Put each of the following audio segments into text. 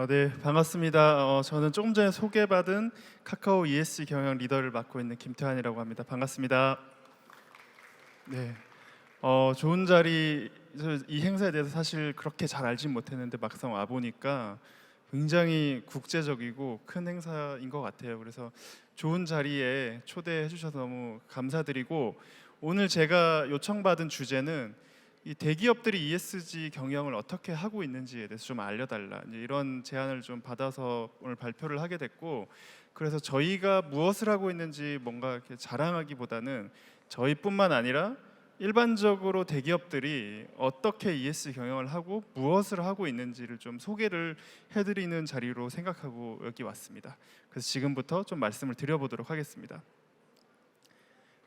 네, 반갑습니다. 저는 조금 전에 소개받은 카카오 ESG 경영 리더를 맡고 있는 김태환이라고 합니다. 반갑습니다. 네, 좋은 자리, 이 행사에 대해서 사실 그렇게 잘 알진 못했는데 막상 와 보니까 굉장히 국제적이고 큰 행사인 것 같아요. 그래서 좋은 자리에 초대해 주셔서 너무 감사드리고, 오늘 제가 요청받은 주제는 이 대기업들이 ESG 경영을 어떻게 하고 있는지에 대해서 좀 알려달라, 이제 이런 제안을 좀 받아서 오늘 발표를 하게 됐고, 그래서 저희가 무엇을 하고 있는지 뭔가 이렇게 자랑하기보다는 저희뿐만 아니라 일반적으로 대기업들이 어떻게 ESG 경영을 하고 무엇을 하고 있는지를 좀 소개를 해드리는 자리로 생각하고 여기 왔습니다. 그래서 지금부터 좀 말씀을 드려보도록 하겠습니다.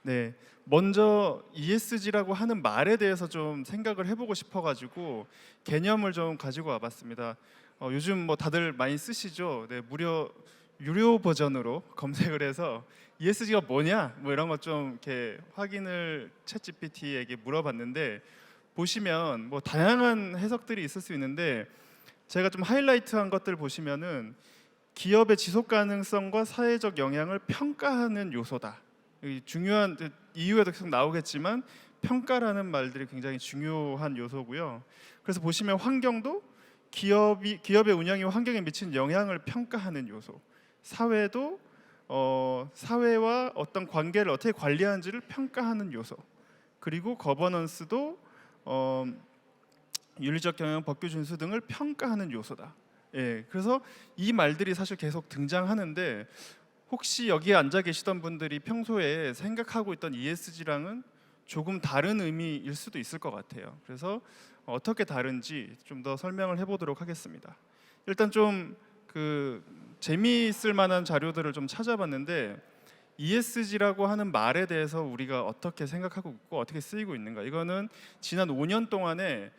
네, 먼저 ESG라고 하는 말에 대해서 좀 생각을 해보고 싶어가지고 개념을 좀 가지고 와봤습니다. 요즘 뭐 다들 많이 쓰시죠? 네, 무료 유료 버전으로 검색을 해서 ESG가 뭐냐, 뭐 이런 것 좀 이렇게 확인을 챗GPT에게 물어봤는데, 보시면 뭐 다양한 해석들이 있을 수 있는데 제가 좀 하이라이트한 것들 보시면은 기업의 지속 가능성과 사회적 영향을 평가하는 요소다. 이 중요한 이유에도 계속 나오겠지만 평가라는 말들이 굉장히 중요한 요소고요. 그래서 보시면 환경도 기업의 운영이 환경에 미치는 영향을 평가하는 요소, 사회도 사회와 어떤 관계를 어떻게 관리하는지를 평가하는 요소, 그리고 거버넌스도 윤리적 경영, 법규 준수 등을 평가하는 요소다. 예, 그래서 이 말들이 사실 계속 등장하는데, 혹시 여기에 앉아 계시던 분들이 평소에 생각하고 있던 ESG랑은 조금 다른 의미일 수도 있을 것 같아요. 그래서 어떻게 다른지 좀 더 설명을 해보도록 하겠습니다. 일단 좀 재미있을 만한 자료들을 좀 찾아봤는데, ESG라고 하는 말에 대해서 우리가 어떻게 생각하고 있고 어떻게 쓰이고 있는가, 이거는 지난 5년 동안에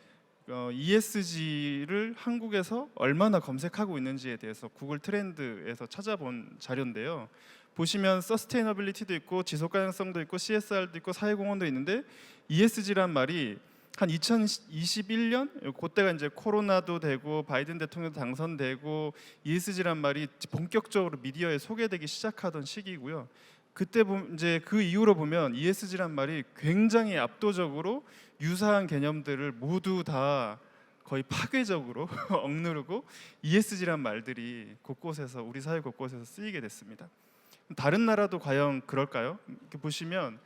ESG를 한국에서 얼마나 검색하고 있는지에 대해서 구글 트렌드에서 찾아본 자료인데요. 보시면 서스테이너빌리티도 있고 지속 가능성도 있고 CSR도 있고 사회공헌도 있는데, ESG란 말이 한 2021년, 그때가 이제 코로나도 되고 바이든 대통령도 당선되고 ESG란 말이 본격적으로 미디어에 소개되기 시작하던 시기고요. 그때 이제 그 이후로 보면 ESG란 말이 굉장히 압도적으로 유사한 개념들을 모두 다 거의 파괴적으로 억누르고 ESG란 말들이 곳곳에서, 우리 사회 곳곳에서 쓰이게 됐습니다. 다른 나라도 과연 그럴까요? 이렇게 보시면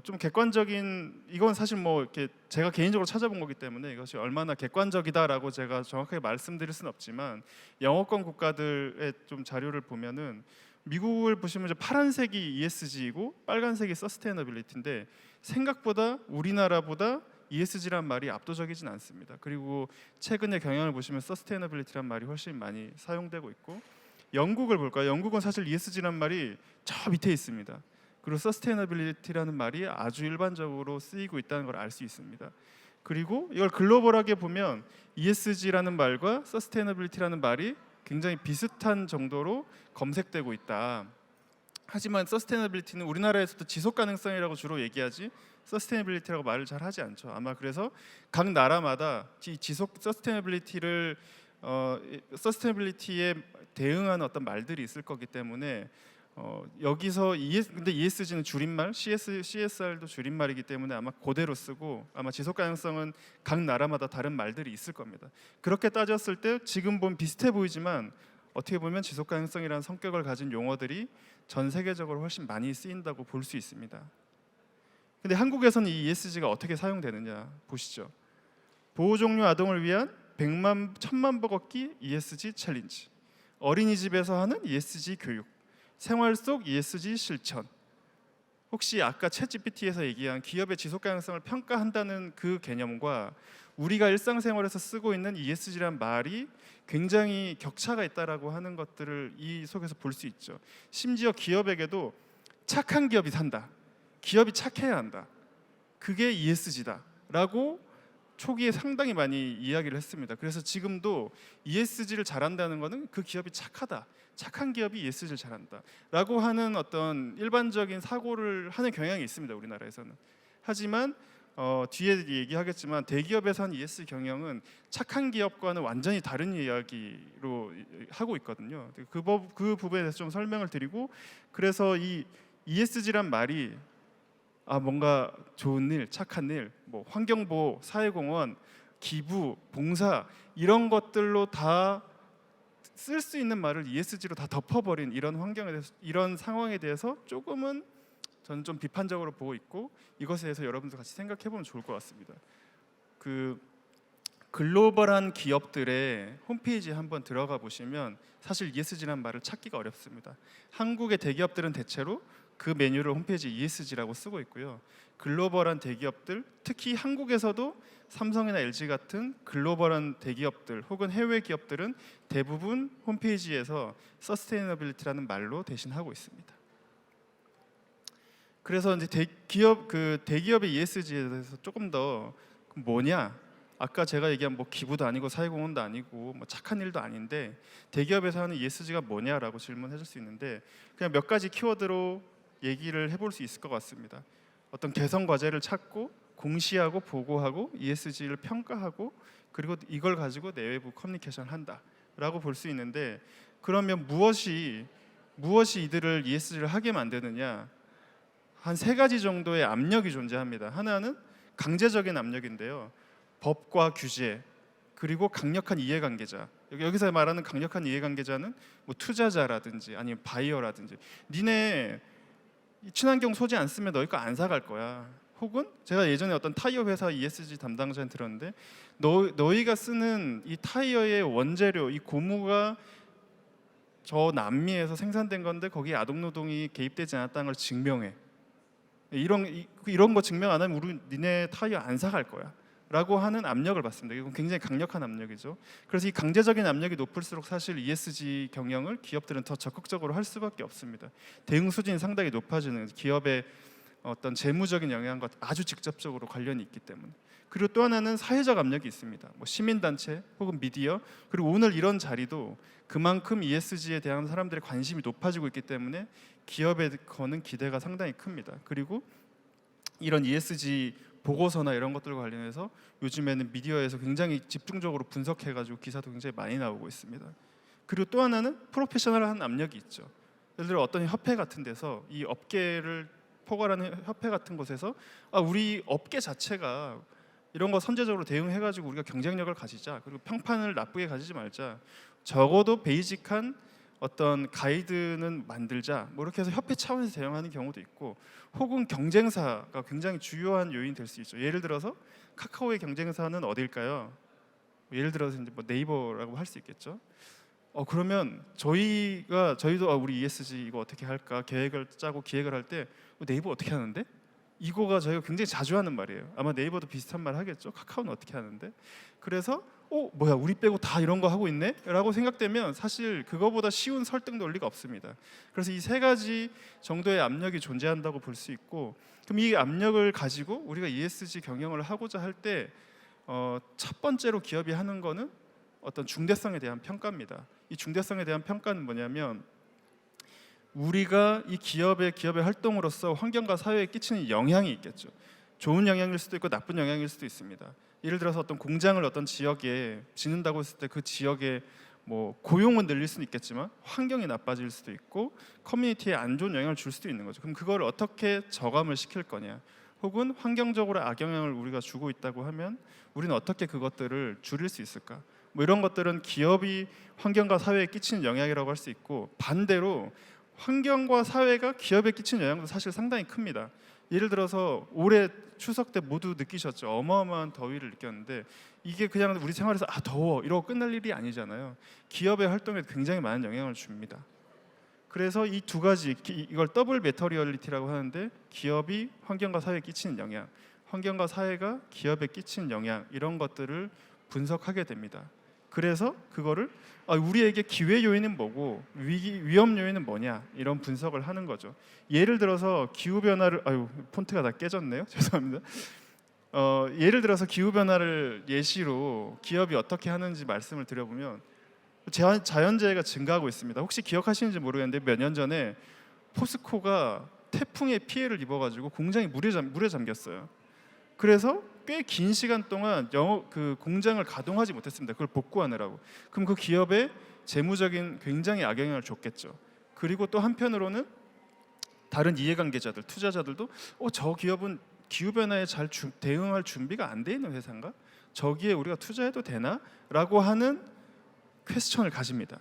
좀 객관적인, 이건 사실 뭐 이렇게 제가 개인적으로 찾아본 거기 때문에 이것이 얼마나 객관적이다라고 제가 정확하게 말씀드릴 수는 없지만, 영어권 국가들의 좀 자료를 보면은 미국을 보시면 이제 파란색이 ESG이고 빨간색이 서스테이너빌리티인데, 생각보다 우리나라보다 ESG란 말이 압도적이진 않습니다. 그리고 최근의 경향을 보시면 서스테이너빌리티란 말이 훨씬 많이 사용되고 있고, 영국을 볼까요? 영국은 사실 ESG란 말이 저 밑에 있습니다. 그리고 서스테이너빌리티라는 말이 아주 일반적으로 쓰이고 있다는 걸 알 수 있습니다. 그리고 이걸 글로벌하게 보면 ESG라는 말과 서스테이너빌리티라는 말이 굉장히 비슷한 정도로 검색되고 있다. 하지만 서스테이너빌리티는 우리나라에서도 지속 가능성이라고 주로 얘기하지 서스테이너빌리티라고 말을 잘 하지 않죠. 아마 그래서 각 나라마다 지속 서스테이너빌리티에 대응하는 어떤 말들이 있을 거기 때문에 여기서 근데 ESG는 줄임말, CSR도 줄임말이기 때문에 아마 그대로 쓰고, 아마 지속 가능성은 각 나라마다 다른 말들이 있을 겁니다. 그렇게 따졌을 때 지금 보면 비슷해 보이지만 어떻게 보면 지속 가능성이라는 성격을 가진 용어들이 전 세계적으로 훨씬 많이 쓰인다고 볼 수 있습니다. 근데 한국에서는 이 ESG가 어떻게 사용되느냐 보시죠. 보호 종류 아동을 위한 1000만 보 걷기 ESG 챌린지, 어린이집에서 하는 ESG 교육, 생활 속 ESG 실천. 혹시 아까 챗GPT에서 얘기한 기업의 지속 가능성을 평가한다는 그 개념과 우리가 일상생활에서 쓰고 있는 ESG란 말이 굉장히 격차가 있다라고 하는 것들을 이 속에서 볼 수 있죠. 심지어 기업에게도 착한 기업이 산다, 기업이 착해야 한다, 그게 ESG다라고 초기에 상당히 많이 이야기를 했습니다. 그래서 지금도 ESG를 잘한다는 것은 그 기업이 착하다, 착한 기업이 ESG를 잘한다라고 하는 어떤 일반적인 사고를 하는 경향이 있습니다, 우리나라에서는. 하지만 뒤에 얘기하겠지만 대기업에서 한 ES 경영은 착한 기업과는 완전히 다른 이야기로 하고 있거든요. 그 부분에 대해서 좀 설명을 드리고, 그래서 이 ESG란 말이 뭔가 좋은 일, 착한 일, 뭐 환경보호, 사회공헌, 기부, 봉사 이런 것들로 다 쓸 수 있는 말을 ESG로 다 덮어버린 이런 환경에 대해서, 이런 상황에 대해서 조금은 저는 좀 비판적으로 보고 있고, 이것에 대해서 여러분도 같이 생각해 보면 좋을 것 같습니다. 그 글로벌한 기업들의 홈페이지에 한번 들어가 보시면 사실 ESG라는 말을 찾기가 어렵습니다. 한국의 대기업들은 대체로 그 메뉴를 홈페이지에 ESG라고 쓰고 있고요. 글로벌한 대기업들, 특히 한국에서도 삼성이나 LG 같은 글로벌한 대기업들 혹은 해외 기업들은 대부분 홈페이지에서 서스테이너빌리티라는 말로 대신하고 있습니다. 그래서 이제 대기업의 ESG에 대해서 조금 더 뭐냐? 아까 제가 얘기한 뭐 기부도 아니고 사회공헌도 아니고 뭐 착한 일도 아닌데 대기업에서 하는 ESG가 뭐냐라고 질문해 줄 수 있는데, 그냥 몇 가지 키워드로 얘기를 해볼 수 있을 것 같습니다. 어떤 개선 과제를 찾고 공시하고 보고하고 ESG를 평가하고 그리고 이걸 가지고 내외부 커뮤니케이션을 한다라고 볼 수 있는데, 그러면 무엇이 이들을 ESG를 하게 만드느냐? 한 세 가지 정도의 압력이 존재합니다. 하나는 강제적인 압력인데요. 법과 규제, 그리고 강력한 이해관계자. 여기서 말하는 강력한 이해관계자는 뭐 투자자라든지 아니면 바이어라든지, 니네 친환경 소재 안 쓰면 너희 거 안 사갈 거야. 혹은 제가 예전에 어떤 타이어 회사 ESG 담당자한테 들었는데, 너희가 쓰는 이 타이어의 원재료, 이 고무가 저 남미에서 생산된 건데 거기에 아동노동이 개입되지 않았다는 걸 증명해. 이런 거 증명 안 하면 우리 니네 타이어 안 사갈 거야 라고 하는 압력을 받습니다. 이건 굉장히 강력한 압력이죠. 그래서 이 강제적인 압력이 높을수록 사실 ESG 경영을 기업들은 더 적극적으로 할 수밖에 없습니다. 대응 수준이 상당히 높아지는, 기업의 어떤 재무적인 영향과 아주 직접적으로 관련이 있기 때문에. 그리고 또 하나는 사회적 압력이 있습니다. 뭐 시민단체 혹은 미디어, 그리고 오늘 이런 자리도 그만큼 ESG에 대한 사람들의 관심이 높아지고 있기 때문에 기업에 거는 기대가 상당히 큽니다. 그리고 이런 ESG 보고서나 이런 것들과 관련해서 요즘에는 미디어에서 굉장히 집중적으로 분석해가지고 기사도 굉장히 많이 나오고 있습니다. 그리고 또 하나는 프로페셔널한 압력이 있죠. 예를 들어 어떤 협회 같은 데서 이 업계를 포괄하는 협회 같은 곳에서 우리 업계 자체가 이런 거 선제적으로 대응해가지고 우리가 경쟁력을 가지자, 그리고 평판을 나쁘게 가지지 말자, 적어도 베이직한 어떤 가이드는 만들자, 뭐 이렇게 해서 협회 차원에서 대응하는 경우도 있고, 혹은 경쟁사가 굉장히 주요한 요인이 될 수 있죠. 예를 들어서 카카오의 경쟁사는 어딜까요? 예를 들어서 이제 뭐 네이버라고 할 수 있겠죠. 그러면 저희도 우리 ESG 이거 어떻게 할까 계획을 짜고 기획을 할 때 네이버 어떻게 하는데? 이거가 저희가 굉장히 자주 하는 말이에요. 아마 네이버도 비슷한 말 하겠죠. 카카오는 어떻게 하는데? 그래서 뭐야 우리 빼고 다 이런 거 하고 있네? 라고 생각되면 사실 그거보다 쉬운 설득 논리가 없습니다. 그래서 이 세 가지 정도의 압력이 존재한다고 볼 수 있고, 그럼 이 압력을 가지고 우리가 ESG 경영을 하고자 할 때 첫 번째로 기업이 하는 거는 어떤 중대성에 대한 평가입니다. 이 중대성에 대한 평가는 뭐냐면, 우리가 이 기업의 활동으로서 환경과 사회에 끼치는 영향이 있겠죠. 좋은 영향일 수도 있고 나쁜 영향일 수도 있습니다. 예를 들어서 어떤 공장을 어떤 지역에 짓는다고 했을 때 그 지역에 뭐 고용은 늘릴 수는 있겠지만 환경이 나빠질 수도 있고 커뮤니티에 안 좋은 영향을 줄 수도 있는 거죠. 그럼 그걸 어떻게 저감을 시킬 거냐, 혹은 환경적으로 악영향을 우리가 주고 있다고 하면 우리는 어떻게 그것들을 줄일 수 있을까? 뭐 이런 것들은 기업이 환경과 사회에 끼치는 영향이라고 할 수 있고, 반대로 환경과 사회가 기업에 끼치는 영향도 사실 상당히 큽니다. 예를 들어서 올해 추석 때 모두 느끼셨죠. 어마어마한 더위를 느꼈는데 이게 그냥 우리 생활에서 더워 이러고 끝날 일이 아니잖아요. 기업의 활동에 굉장히 많은 영향을 줍니다. 그래서 이 두 가지, 이걸 더블 매터리얼리티라고 하는데, 기업이 환경과 사회에 끼치는 영향, 환경과 사회가 기업에 끼치는 영향, 이런 것들을 분석하게 됩니다. 그래서 그거를 우리에게 기회 요인은 뭐고 위험 요인은 뭐냐, 이런 분석을 하는 거죠. 예를 들어서 기후 변화를 폰트가 다 깨졌네요. 죄송합니다. 예를 들어서 기후 변화를 예시로 기업이 어떻게 하는지 말씀을 드려보면, 자연재해가 증가하고 있습니다. 혹시 기억하시는지 모르겠는데 몇 년 전에 포스코가 태풍의 피해를 입어가지고 공장이 물에 잠겼어요. 그래서 꽤 긴 시간 동안 그 공장을 가동하지 못했습니다. 그걸 복구하느라고. 그럼 그 기업에 재무적인 굉장히 악영향을 줬겠죠. 그리고 또 한편으로는 다른 이해관계자들, 투자자들도 저 기업은 기후 변화에 잘 대응할 준비가 안 돼 있는 회사인가? 저기에 우리가 투자해도 되나? 라고 하는 퀘스천을 가집니다.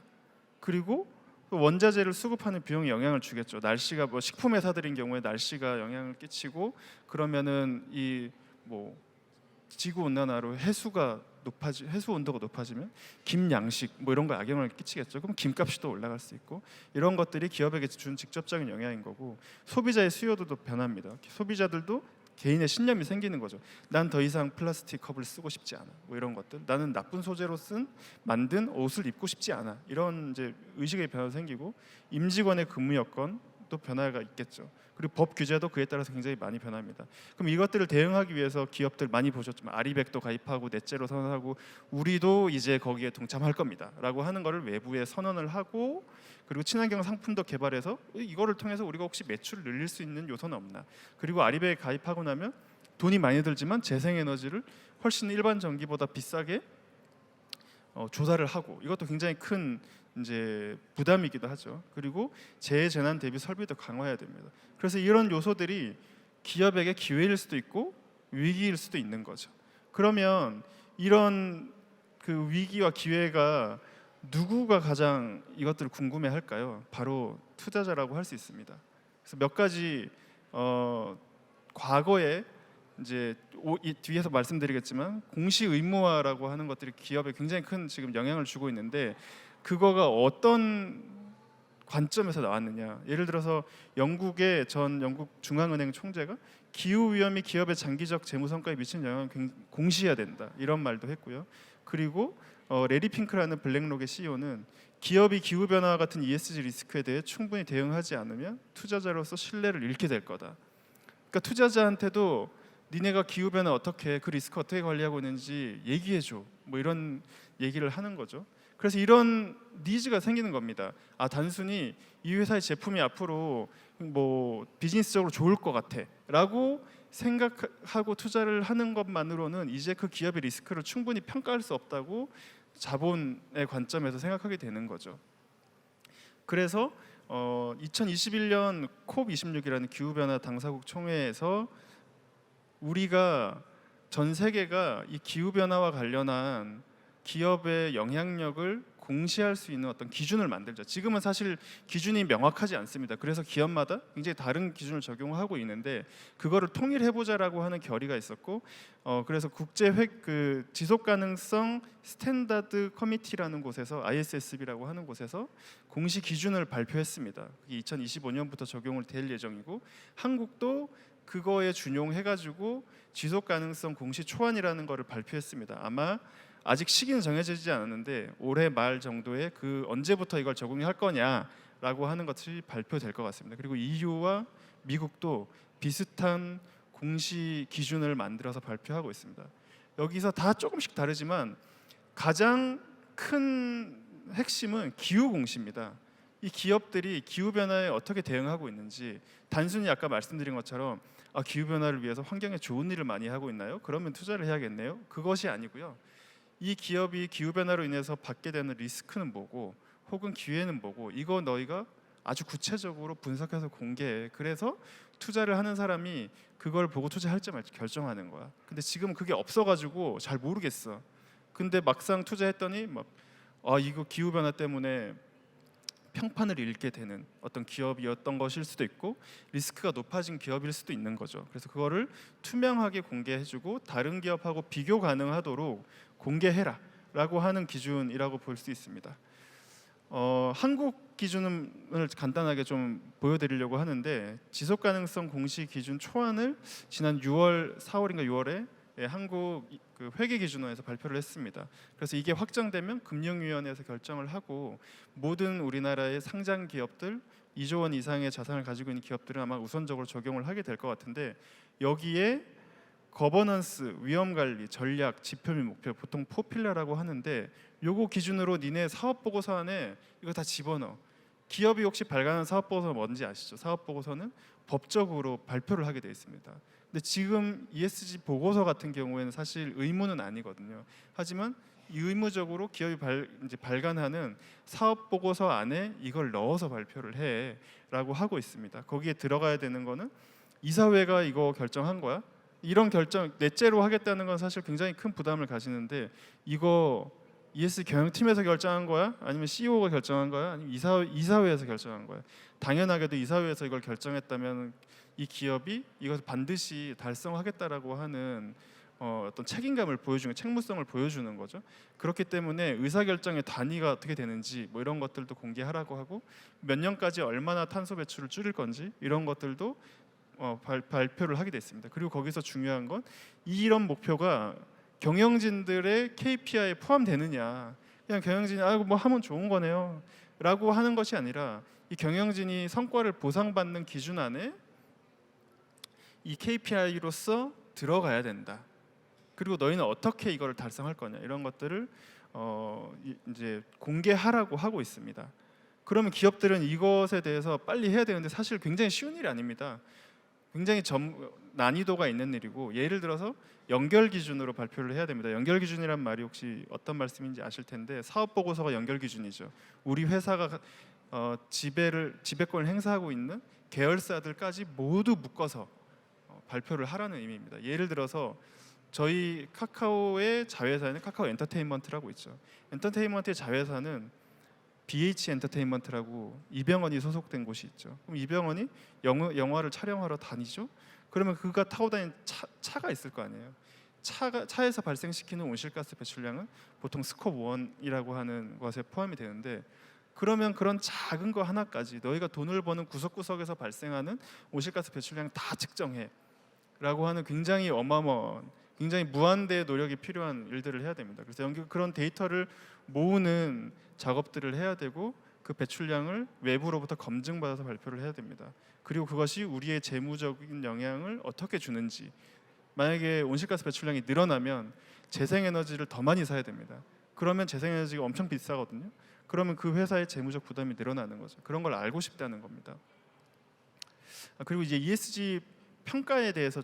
그리고 원자재를 수급하는 비용에 영향을 주겠죠. 날씨가 식품 회사들인 경우에 날씨가 영향을 끼치고 그러면은 이 지구 온난화로 해수 온도가 높아지면 김 양식 이런 거 악영향을 끼치겠죠. 그럼 김값이 또 올라갈 수 있고 이런 것들이 기업에게 준 직접적인 영향인 거고 소비자의 수요도 변합니다. 소비자들도 개인의 신념이 생기는 거죠. 난 더 이상 플라스틱 컵을 쓰고 싶지 않아. 이런 것들. 나는 나쁜 소재로 만든 옷을 입고 싶지 않아. 이런 이제 의식의 변화가 생기고 임직원의 근무 여건도 변화가 있겠죠. 그리고 법 규제도 그에 따라서 굉장히 많이 변합니다. 그럼 이것들을 대응하기 위해서 기업들 많이 보셨지만 아리백도 가입하고 넷제로 선언하고 우리도 이제 거기에 동참할 겁니다라고 하는 거를 외부에 선언을 하고 그리고 친환경 상품도 개발해서 이거를 통해서 우리가 혹시 매출을 늘릴 수 있는 요소는 없나. 그리고 아리백에 가입하고 나면 돈이 많이 들지만 재생에너지를 훨씬 일반 전기보다 비싸게 조사를 하고 이것도 굉장히 큰 이제 부담이기도 하죠. 그리고 재난 대비 설비도 강화해야 됩니다. 그래서 이런 요소들이 기업에게 기회일 수도 있고 위기일 수도 있는 거죠. 그러면 이런 그 위기와 기회가 누구가 가장 이것들을 궁금해할까요? 바로 투자자라고 할 수 있습니다. 그래서 몇 가지 과거에 이제 이 뒤에서 말씀드리겠지만 공시 의무화라고 하는 것들이 기업에 굉장히 큰 지금 영향을 주고 있는데 그거가 어떤 관점에서 나왔느냐. 예를 들어서 영국의 전 영국 중앙은행 총재가 기후 위험이 기업의 장기적 재무 성과에 미치는 영향을 공시해야 된다. 이런 말도 했고요. 그리고 레리 핑크라는 블랙록의 CEO는 기업이 기후 변화와 같은 ESG 리스크에 대해 충분히 대응하지 않으면 투자자로서 신뢰를 잃게 될 거다. 그러니까 투자자한테도 니네가 기후 변화 어떻게 그 리스크 어떻게 관리하고 있는지 얘기해 줘. 이런 얘기를 하는 거죠. 그래서 이런 니즈가 생기는 겁니다. 단순히 이 회사의 제품이 앞으로 비즈니스적으로 좋을 것 같아라고 생각하고 투자를 하는 것만으로는 이제 그 기업의 리스크를 충분히 평가할 수 없다고 자본의 관점에서 생각하게 되는 거죠. 그래서 2021년 COP26이라는 기후변화 당사국 총회에서 우리가 전 세계가 이 기후변화와 관련한 기업의 영향력을 공시할 수 있는 어떤 기준을 만들죠. 지금은 사실 기준이 명확하지 않습니다. 그래서 기업마다 굉장히 다른 기준을 적용하고 있는데 그거를 통일해보자라고 하는 결의가 있었고 그래서 국제 지속가능성 스탠다드 커미티라는 곳에서 ISSB라고 하는 곳에서 공시 기준을 발표했습니다. 그게 2025년부터 적용을 될 예정이고 한국도 그거에 준용해가지고 지속가능성 공시 초안이라는 거를 발표했습니다. 아마 아직 시기는 정해지지 않았는데 올해 말 정도에 언제부터 이걸 적용할 거냐라고 하는 것이 발표될 것 같습니다. 그리고 EU와 미국도 비슷한 공시 기준을 만들어서 발표하고 있습니다. 여기서 다 조금씩 다르지만 가장 큰 핵심은 기후 공시입니다. 이 기업들이 기후 변화에 어떻게 대응하고 있는지 단순히 아까 말씀드린 것처럼 기후 변화를 위해서 환경에 좋은 일을 많이 하고 있나요? 그러면 투자를 해야겠네요. 그것이 아니고요. 이 기업이 기후 변화로 인해서 받게 되는 리스크는 뭐고 혹은 기회는 뭐고 이거 너희가 아주 구체적으로 분석해서 공개해. 그래서 투자를 하는 사람이 그걸 보고 투자할지 말지 결정하는 거야. 근데 지금 그게 없어가지고 잘 모르겠어. 근데 막상 투자했더니 이거 기후 변화 때문에 평판을 잃게 되는 어떤 기업이었던 것일 수도 있고 리스크가 높아진 기업일 수도 있는 거죠. 그래서 그거를 투명하게 공개해주고 다른 기업하고 비교 가능하도록 공개해라라고 하는 기준이라고 볼 수 있습니다. 한국 기준을 간단하게 좀 보여드리려고 하는데 지속가능성 공시 기준 초안을 지난 4월인가 6월에 한국 회계 기준원에서 발표를 했습니다. 그래서 이게 확정되면 금융위원회에서 결정을 하고 모든 우리나라의 상장 기업들 2조 원 이상의 자산을 가지고 있는 기업들은 아마 우선적으로 적용을 하게 될 것 같은데 여기에 거버넌스, 위험관리, 전략, 지표 및 목표 보통 포필라라고 하는데 요거 기준으로 니네 사업보고서 안에 이거 다 집어넣어. 기업이 혹시 발간한 사업보고서가 뭔지 아시죠? 사업보고서는 법적으로 발표를 하게 되어 있습니다. 근데 지금 ESG 보고서 같은 경우에는 사실 의무는 아니거든요. 하지만 의무적으로 기업이 이제 발간하는 사업 보고서 안에 이걸 넣어서 발표를 해라고 하고 있습니다. 거기에 들어가야 되는 거는 이사회가 이거 결정한 거야. 이런 결정 넷째로 하겠다는 건 사실 굉장히 큰 부담을 가지는데 이거 ES 경영팀에서 결정한 거야? 아니면 CEO가 결정한 거야? 아니면 이사회에서 결정한 거야? 당연하게도 이사회에서 이걸 결정했다면 이 기업이 이것을 반드시 달성하겠다라고 하는 어떤 책임감을 보여주는, 책무성을 보여주는 거죠. 그렇기 때문에 의사결정의 단위가 어떻게 되는지 뭐 이런 것들도 공개하라고 하고 몇 년까지 얼마나 탄소 배출을 줄일 건지 이런 것들도 발표를 하게 됐습니다. 그리고 거기서 중요한 건 이런 목표가 경영진들의 KPI에 포함되느냐, 그냥 경영진이 뭐 하면 좋은 거네요 라고 하는 것이 아니라 이 경영진이 성과를 보상받는 기준 안에 이 KPI로서 들어가야 된다. 그리고 너희는 어떻게 이걸 달성할 거냐 이런 것들을 이제 공개하라고 하고 있습니다. 그러면 기업들은 이것에 대해서 빨리 해야 되는데 사실 굉장히 쉬운 일이 아닙니다. 굉장히 난이도가 있는 일이고 예를 들어서 연결 기준으로 발표를 해야 됩니다. 연결 기준이란 말이 혹시 어떤 말씀인지 아실 텐데 사업 보고서가 연결 기준이죠. 우리 회사가 지배권을 행사하고 있는 계열사들까지 모두 묶어서 발표를 하라는 의미입니다. 예를 들어서 저희 카카오의 자회사는 카카오 엔터테인먼트라고 있죠. 엔터테인먼트의 자회사는 BH 엔터테인먼트라고 이병헌이 소속된 곳이 있죠. 그럼 이병헌이 영화를 촬영하러 다니죠. 그러면 그가 타고 다니는 차가 있을 거 아니에요. 차에서 발생시키는 온실가스 배출량은 보통 스콥 1이라고 하는 것에 포함이 되는데 그러면 그런 작은 거 하나까지 너희가 돈을 버는 구석구석에서 발생하는 온실가스 배출량 다 측정해 라고 하는 굉장히 어마어마한 굉장히 무한대의 노력이 필요한 일들을 해야 됩니다. 그래서 그런 데이터를 모으는 작업들을 해야 되고 그 배출량을 외부로부터 검증받아서 발표를 해야 됩니다. 그리고 그것이 우리의 재무적인 영향을 어떻게 주는지, 만약에 온실가스 배출량이 늘어나면 재생에너지를 더 많이 사야 됩니다. 그러면 재생에너지가 엄청 비싸거든요. 그러면 그 회사의 재무적 부담이 늘어나는 거죠. 그런 걸 알고 싶다는 겁니다. 그리고 이제 ESG 평가에 대해서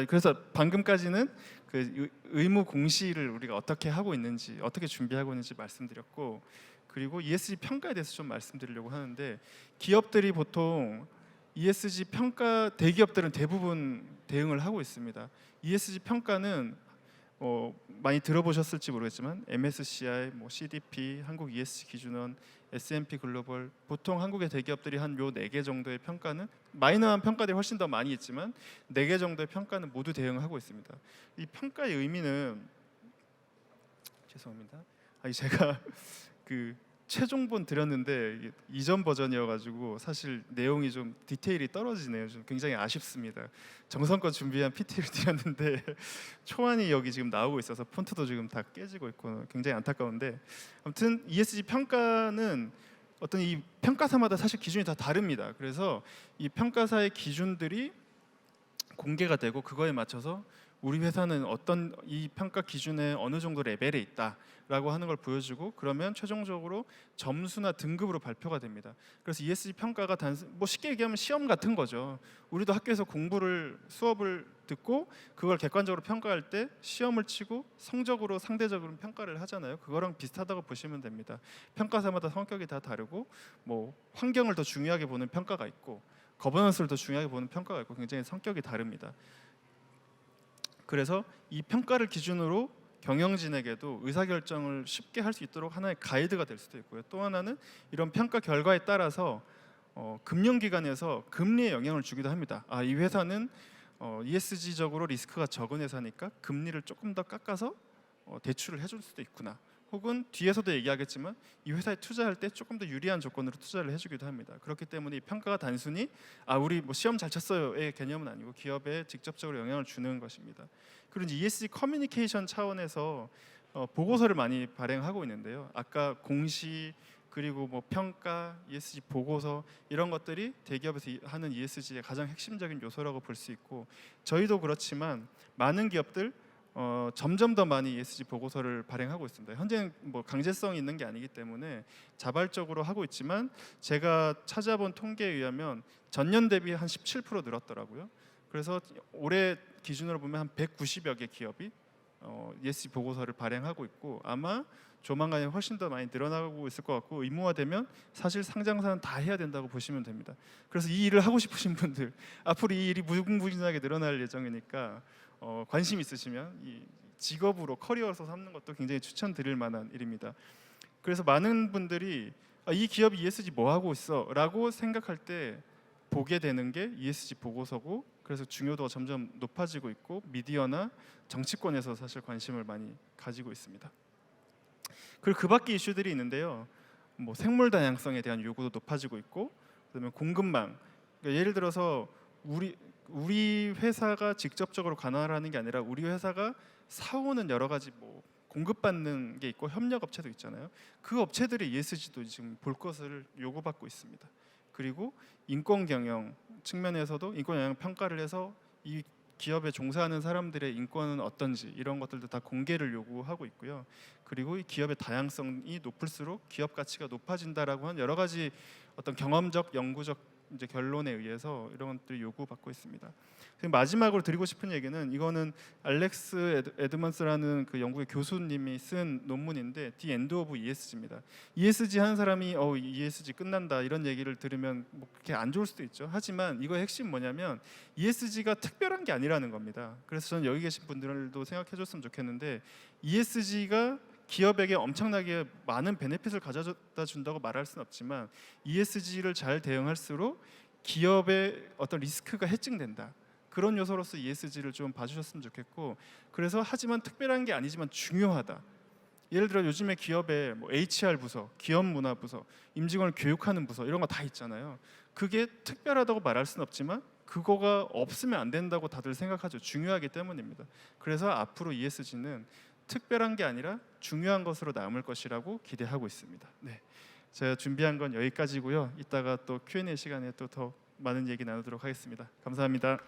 그래서 방금까지는 그 의무 공시를 우리가 어떻게 하고 있는지, 어떻게 준비하고 있는지 말씀드렸고, 그리고 ESG 평가에 대해서 좀 말씀드리려고 하는데, 기업들이 보통 ESG 평가, 대기업들은 대부분 대응을 하고 있습니다. ESG 평가는 많이 들어보셨을지 모르겠지만 MSCI, CDP, 한국 ESG 기준원, S&P 글로벌, 보통 한국의 대기업들이 한 요 4개 정도의 평가는, 마이너한 평가들이 훨씬 더 많이 있지만 4개 정도의 평가는 모두 대응하고 있습니다. 이 평가의 의미는, 죄송합니다. 제가 그 최종본 드렸는데 이전 버전이어가지고 사실 내용이 좀 디테일이 떨어지네요. 좀 굉장히 아쉽습니다. 정성껏 준비한 PT를 드렸는데 초안이 여기 지금 나오고 있어서 폰트도 지금 다 깨지고 있고 굉장히 안타까운데, 아무튼 ESG 평가는 어떤 이 평가사마다 사실 기준이 다 다릅니다. 그래서 이 평가사의 기준들이 공개가 되고 그거에 맞춰서 우리 회사는 어떤 이 평가 기준에 어느 정도 레벨에 있다라고 하는 걸 보여주고, 그러면 최종적으로 점수나 등급으로 발표가 됩니다. 그래서 ESG 평가가 쉽게 얘기하면 시험 같은 거죠. 우리도 학교에서 수업을 듣고 그걸 객관적으로 평가할 때 시험을 치고 성적으로 상대적으로 평가를 하잖아요. 그거랑 비슷하다고 보시면 됩니다. 평가사마다 성격이 다 다르고 환경을 더 중요하게 보는 평가가 있고 거버넌스를 더 중요하게 보는 평가가 있고 굉장히 성격이 다릅니다. 그래서 이 평가를 기준으로 경영진에게도 의사결정을 쉽게 할 수 있도록 하나의 가이드가 될 수도 있고요. 또 하나는 이런 평가 결과에 따라서 금융기관에서 금리에 영향을 주기도 합니다. 이 회사는 ESG적으로 리스크가 적은 회사니까 금리를 조금 더 깎아서 대출을 해줄 수도 있구나. 혹은 뒤에서도 얘기하겠지만 이 회사에 투자할 때 조금 더 유리한 조건으로 투자를 해주기도 합니다. 그렇기 때문에 이 평가가 단순히 우리 시험 잘 쳤어요의 개념은 아니고 기업에 직접적으로 영향을 주는 것입니다. 그리고 이제 ESG 커뮤니케이션 차원에서 보고서를 많이 발행하고 있는데요. 아까 공시 그리고 평가, ESG 보고서 이런 것들이 대기업에서 하는 ESG의 가장 핵심적인 요소라고 볼 수 있고, 저희도 그렇지만 많은 기업들 점점 더 많이 ESG 보고서를 발행하고 있습니다. 현재는 강제성이 있는 게 아니기 때문에 자발적으로 하고 있지만 제가 찾아본 통계에 의하면 전년 대비 한 17% 늘었더라고요. 그래서 올해 기준으로 보면 한 190여 개 기업이 ESG 보고서를 발행하고 있고 아마 조만간에 훨씬 더 많이 늘어나고 있을 것 같고 의무화되면 사실 상장사는 다 해야 된다고 보시면 됩니다. 그래서 이 일을 하고 싶으신 분들 앞으로 이 일이 무궁무진하게 늘어날 예정이니까 관심 있으시면 이 직업으로 커리어로 삼는 것도 굉장히 추천드릴 만한 일입니다. 그래서 많은 분들이 이 기업이 ESG 뭐 하고 있어? 라고 생각할 때 보게 되는 게 ESG 보고서고 그래서 중요도가 점점 높아지고 있고 미디어나 정치권에서 사실 관심을 많이 가지고 있습니다. 그리고 그 밖에 이슈들이 있는데요. 뭐 생물 다양성에 대한 요구도 높아지고 있고 그다음에 공급망. 그러니까 예를 들어서 우리 회사가 직접적으로 관할하는 게 아니라 우리 회사가 사오는 여러 가지 뭐 공급받는 게 있고 협력 업체도 있잖아요. 그 업체들의 ESG도 지금 볼 것을 요구받고 있습니다. 그리고 인권 경영 측면에서도 인권 영향 평가를 해서 이 기업에 종사하는 사람들의 인권은 어떤지 이런 것들도 다 공개를 요구하고 있고요. 그리고 이 기업의 다양성이 높을수록 기업 가치가 높아진다라고 하는 여러 가지 어떤 경험적, 연구적 이제 결론에 의해서 이런 것들이 요구받고 있습니다. 마지막으로 드리고 싶은 얘기는 이거는 알렉스 에드먼스라는 그 영국의 교수님이 쓴 논문인데 The End of ESG입니다. ESG 하는 사람이 ESG 끝난다 이런 얘기를 들으면 뭐 그렇게 안 좋을 수도 있죠. 하지만 이거의 핵심 뭐냐면 ESG가 특별한 게 아니라는 겁니다. 그래서 저는 여기 계신 분들도 생각해줬으면 좋겠는데 ESG가 기업에게 엄청나게 많은 베네핏을 가져다 준다고 말할 수는 없지만 ESG를 잘 대응할수록 기업의 어떤 리스크가 해증된다. 그런 요소로서 ESG를 좀 봐주셨으면 좋겠고 그래서 하지만 특별한 게 아니지만 중요하다. 예를 들어 요즘에 기업에 뭐 HR 부서, 기업 문화 부서, 임직원을 교육하는 부서 이런 거 다 있잖아요. 그게 특별하다고 말할 수는 없지만 그거가 없으면 안 된다고 다들 생각하죠. 중요하기 때문입니다. 그래서 앞으로 ESG는 특별한 게 아니라 중요한 것으로 남을 것이라고 기대하고 있습니다. 네, 제가 준비한 건 여기까지고요. 이따가 또 Q&A 시간에 또 더 많은 얘기 나누도록 하겠습니다. 감사합니다.